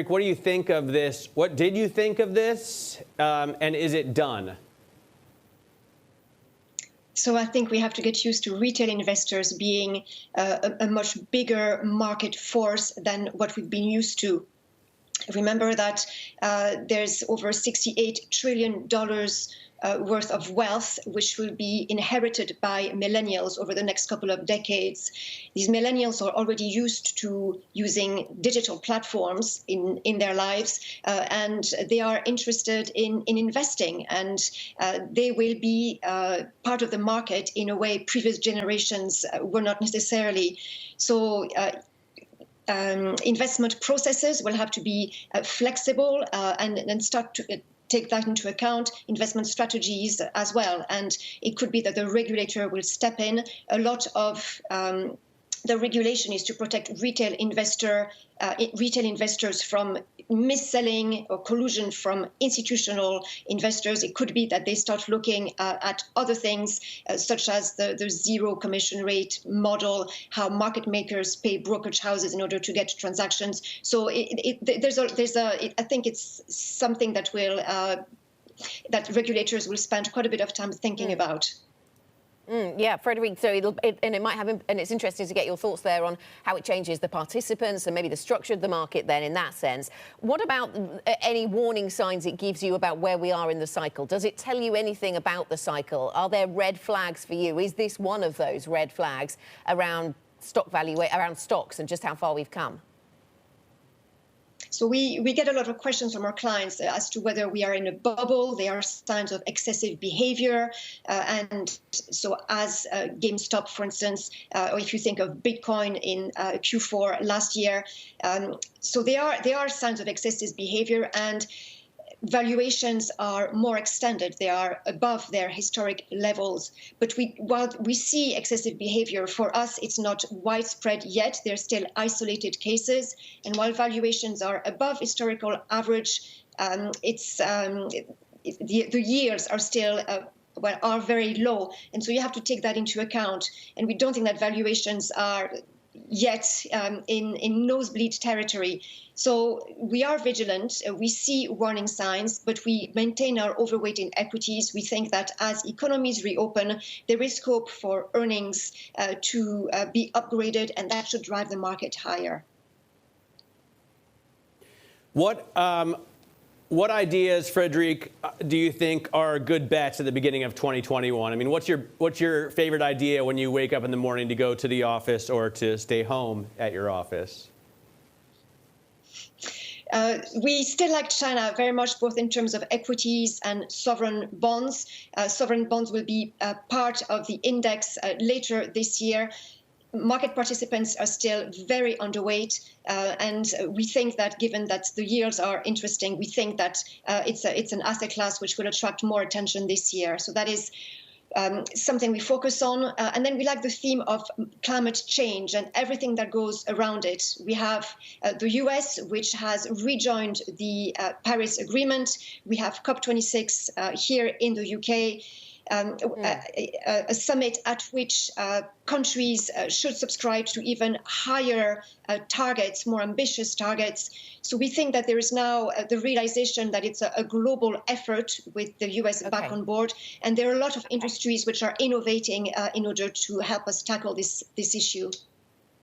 what do you think of this? What did you think of this? And is it done? So I think we have to get used to retail investors being a much bigger market force than what we've been used to. Remember that there's over $68 trillion worth of wealth, which will be inherited by millennials over the next couple of decades. These millennials are already used to using digital platforms in their lives, and they are interested in investing, and they will be part of the market in a way previous generations were not necessarily. So investment processes will have to be flexible and start to take that into account, investment strategies as well. And it could be that the regulator will step in. A lot of the regulation is to protect retail investors from mis-selling or collusion from institutional investors. It could be that they start looking at other things, such as the zero commission rate model, how market makers pay brokerage houses in order to get transactions. So I think it's something that that regulators will spend quite a bit of time thinking about. Yeah, Frederique, so it might have, and it's interesting to get your thoughts there on how it changes the participants and maybe the structure of the market then in that sense. What about any warning signs it gives you about where we are in the cycle? Does it tell you anything about the cycle? Are there red flags for you? Is this one of those red flags around stock value, around stocks and just how far we've come? So we get a lot of questions from our clients as to whether we are in a bubble. There are signs of excessive behavior. And so as GameStop, for instance, or if you think of Bitcoin in Q4 last year. So there are signs of excessive behavior, and valuations are more extended. They are above their historic levels. But while we see excessive behavior, for us, it's not widespread yet. There are still isolated cases. And while valuations are above historical average, the yields are still are very low. And so you have to take that into account. And we don't think that valuations are yet in nosebleed territory. So we are vigilant. We see warning signs, but we maintain our overweight in equities. We think that as economies reopen, there is scope for earnings to be upgraded, and that should drive the market higher. What ideas, Frederique, do you think are good bets at the beginning of 2021? I mean, what's your favorite idea when you wake up in the morning to go to the office or to stay home at your office? We still like China very much, both in terms of equities and sovereign bonds. Sovereign bonds will be part of the index later this year. Market participants are still very underweight, and we think that given that the yields are interesting, we think that it's an asset class which will attract more attention this year. So that is something we focus on. And then we like the theme of climate change and everything that goes around it. We have the US, which has rejoined the Paris Agreement. We have COP26 here in the UK. A summit at which countries should subscribe to even higher targets, more ambitious targets. So we think that there is now the realization that it's a global effort with the US back on board. And there are a lot of industries which are innovating in order to help us tackle this issue.